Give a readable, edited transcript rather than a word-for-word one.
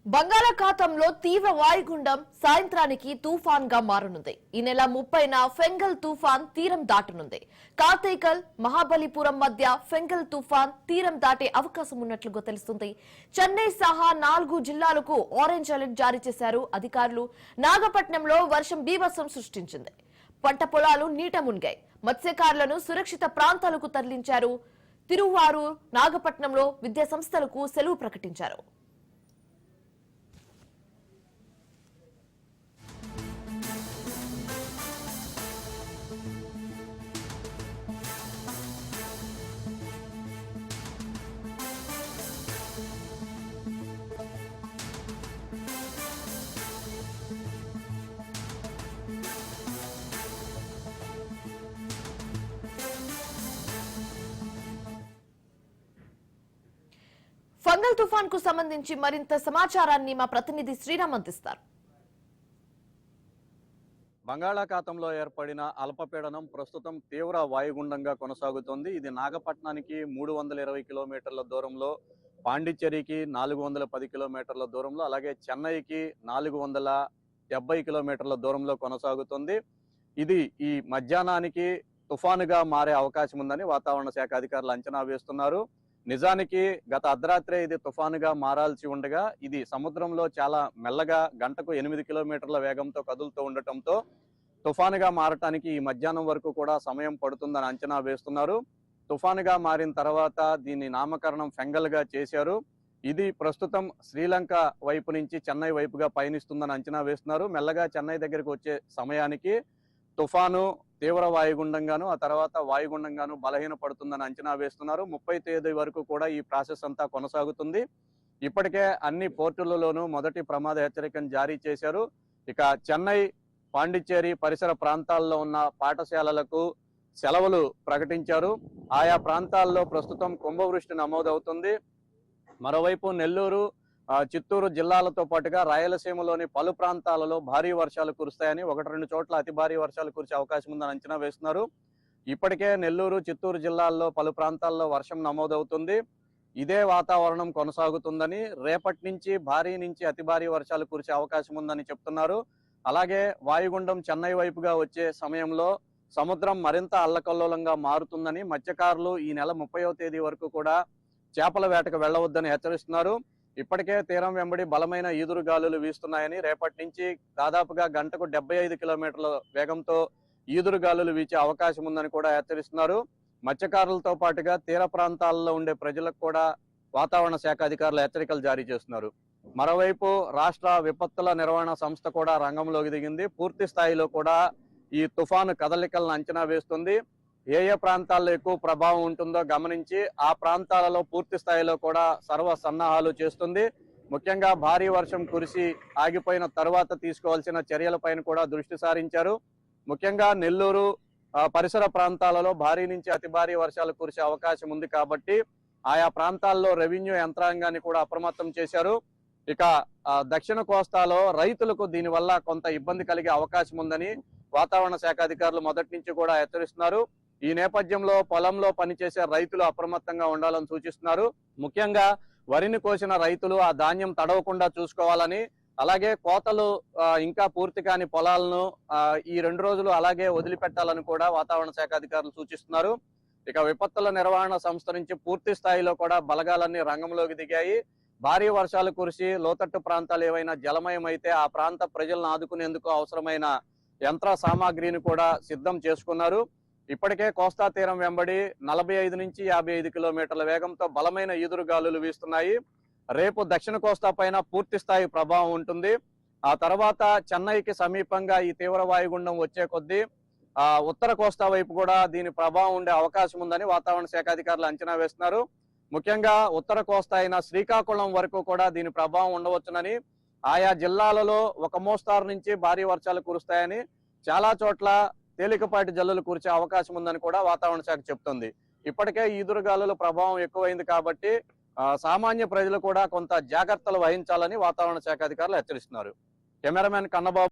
బంగాళాఖాతంలో తీవ్ర వాయుగుండం సాయంత్రానికి తుఫాన్ గా మారనుంది. ఈ నెల 30న ఫెంగల్ తుఫాన్ తీరం దాటనుంది. కార్తైకల్ మహాబలిపురం మధ్య ఫెంగల్ తుఫాన్ తీరం దాటే అవకాశం ఉన్నట్లుగా తెలుస్తుంది. చెన్నై సహా 4 జిల్లాలకు ఆరెంజ్ అలర్ట్ జారీ చేశారు అధికారులు. నాగపట్నంలో వర్షం బీభత్సం సృష్టించింది. పంట పొలాలు నీట మునిగాయి. మత్స్యకారులను సురక్షిత ప్రాంతాలకు తరలించారు. తిరువారూర్, నాగపట్నంలో విద్యా సంస్థలకు సెలవు ప్రకటించారు. ఫంగల్ తుఫాన్ కు సంబంధించి మరింత సమాచారాన్ని మా ప్రతినిధి శ్రీరామ్ అందిస్తారు. బంగాళాఖాతంలో ఏర్పడిన అల్పపీడనం ప్రస్తుతం తీవ్ర వాయుగుండంగా కొనసాగుతోంది. ఇది నాగపట్నానికి 320 కిలోమీటర్ల దూరంలో, పాండిచ్చేరికి 410 కిలోమీటర్ల దూరంలో, అలాగే చెన్నైకి 470 కిలోమీటర్ల దూరంలో కొనసాగుతుంది. ఇది ఈ మధ్యాహ్నానికి తుఫానుగా మారే అవకాశం ఉందని వాతావరణ శాఖ అధికారులు అంచనా వేస్తున్నారు. నిజానికి గత అర్ధరాత్రే ఇది తుఫానుగా మారాల్సి ఉండగా ఇది సముద్రంలో చాలా మెల్లగా గంటకు 8 కిలోమీటర్ల వేగంతో కదులుతూ ఉండటంతో తుఫానుగా మారటానికి ఈ మధ్యాహ్నం వరకు కూడా సమయం పడుతుందని అంచనా వేస్తున్నారు. తుఫానుగా మారిన తర్వాత దీన్ని నామకరణం ఫెంగల్గా చేశారు. ఇది ప్రస్తుతం శ్రీలంక వైపు నుంచి చెన్నై వైపుగా పయనిస్తుందని అంచనా వేస్తున్నారు. మెల్లగా చెన్నై దగ్గరికి వచ్చే సమయానికి తుఫాను తీవ్ర వాయుగుండంగాను, ఆ తర్వాత వాయుగుండంగాను బలహీనపడుతుందని అంచనా వేస్తున్నారు. 30 తేదీ వరకు కూడా ఈ ప్రాసెస్ అంతా కొనసాగుతుంది. ఇప్పటికే అన్ని పోర్టులలోనూ మొదటి ప్రమాద హెచ్చరికను జారీ చేశారు. ఇక చెన్నై, పాండిచ్చేరి పరిసర ప్రాంతాల్లో ఉన్న పాఠశాలలకు సెలవులు ప్రకటించారు. ఆయా ప్రాంతాల్లో ప్రస్తుతం కుంభవృష్టి నమోదవుతుంది. మరోవైపు నెల్లూరు, చిత్తూరు జిల్లాలతో పాటుగా రాయలసీమలోని పలు ప్రాంతాలలో భారీ వర్షాలు కురుస్తాయని, 1-2 చోట్ల అతి భారీ వర్షాలు కురిసే అవకాశం ఉందని అంచనా వేస్తున్నారు. ఇప్పటికే నెల్లూరు, చిత్తూరు జిల్లాల్లో పలు ప్రాంతాల్లో వర్షం నమోదవుతుంది. ఇదే వాతావరణం కొనసాగుతుందని, రేపటి నుంచి భారీ నుంచి అతి భారీ వర్షాలు కురిసే అవకాశం ఉందని చెప్తున్నారు. అలాగే వాయుగుండం చెన్నై వైపుగా వచ్చే సమయంలో సముద్రం మరింత అల్లకల్లోలంగా మారుతుందని, మత్స్యకారులు ఈ నెల 30వ తేదీ వరకు కూడా చేపల వేటకు వెళ్లవద్దని హెచ్చరిస్తున్నారు. ఇప్పటికే తీరం వెంబడి బలమైన ఈదురు గాలులు వీస్తున్నాయని, రేపటి నుంచి దాదాపుగా గంటకు 75 కిలోమీటర్ల వేగంతో ఈదురు గాలులు వీచే అవకాశం ఉందని కూడా హెచ్చరిస్తున్నారు. మత్స్యకారులతో పాటుగా తీర ప్రాంతాల్లో ఉండే ప్రజలకు కూడా వాతావరణ శాఖ అధికారులు హెచ్చరికలు జారీ చేస్తున్నారు. మరోవైపు రాష్ట్ర విపత్తుల నిర్వహణ సంస్థ కూడా రంగంలోకి దిగింది. పూర్తి స్థాయిలో కూడా ఈ తుఫాను కదలికలను అంచనా వేస్తుంది. ఏ ప్రాంతాల్లో ఎక్కువ ప్రభావం ఉంటుందో గమనించి ఆ ప్రాంతాలలో పూర్తి స్థాయిలో కూడా సర్వ సన్నాహాలు చేస్తుంది. ముఖ్యంగా భారీ వర్షం కురిసి ఆగిపోయిన తరువాత తీసుకోవాల్సిన చర్యలపైన కూడా దృష్టి సారించారు. ముఖ్యంగా నెల్లూరు పరిసర ప్రాంతాలలో భారీ నుంచి అతి భారీ వర్షాలు కురిసే అవకాశం ఉంది కాబట్టి ఆయా ప్రాంతాల్లో రెవెన్యూ యంత్రాంగాన్ని కూడా అప్రమత్తం చేశారు. ఇక దక్షిణ కోస్తాలో రైతులకు దీనివల్ల కొంత ఇబ్బంది కలిగే అవకాశం ఉందని వాతావరణ శాఖ అధికారులు మొదటి నుంచి కూడా హెచ్చరిస్తున్నారు. ఈ నేపథ్యంలో పొలంలో పనిచేసే రైతులు అప్రమత్తంగా ఉండాలని సూచిస్తున్నారు. ముఖ్యంగా వరిని కోసిన రైతులు ఆ ధాన్యం తడవకుండా చూసుకోవాలని, అలాగే కోతలు ఇంకా పూర్తి కాని పొలాలను ఈ 2 రోజులు అలాగే వదిలిపెట్టాలని కూడా వాతావరణ శాఖ అధికారులు సూచిస్తున్నారు. ఇక విపత్తుల నిర్వహణ సంస్థ నుంచి పూర్తి స్థాయిలో కూడా బలగాలన్నీ రంగంలోకి దిగాయి. భారీ వర్షాలు కురిసి లోతట్టు ప్రాంతాలు ఏవైనా జలమయమైతే ఆ ప్రాంత ప్రజలను ఆదుకునేందుకు అవసరమైన యంత్ర సామాగ్రిని కూడా సిద్ధం చేసుకున్నారు. ఇప్పటికే కోస్తా తీరం వెంబడి 45 నుంచి 55 కిలోమీటర్ల వేగంతో బలమైన ఈదురు గాలులు వీస్తున్నాయి. రేపు దక్షిణ కోస్తా పైన పూర్తి స్థాయి ప్రభావం ఉంటుంది. ఆ తర్వాత చెన్నైకి సమీపంగా ఈ తీవ్ర వాయుగుండం వచ్చే కొద్దీ ఉత్తర కోస్తా వైపు కూడా దీని ప్రభావం ఉండే అవకాశం ఉందని వాతావరణ శాఖ అధికారులు అంచనా వేస్తున్నారు. ముఖ్యంగా ఉత్తర కోస్తా అయిన శ్రీకాకుళం వరకు కూడా దీని ప్రభావం ఉండవచ్చునని, ఆయా జిల్లాలలో ఒక మోస్తారు నుంచి భారీ వర్షాలు కురుస్తాయని, చాలా చోట్ల తేలికపాటి జల్లులు కురిసే అవకాశం ఉందని కూడా వాతావరణ శాఖ చెప్తుంది. ఇప్పటికే ఈదురుగాలుల ప్రభావం ఎక్కువైంది కాబట్టి సామాన్య ప్రజలు కూడా కొంత జాగ్రత్తలు వహించాలని వాతావరణ శాఖ అధికారులు హెచ్చరిస్తున్నారు. కెమెరామెన్ కన్నబాబు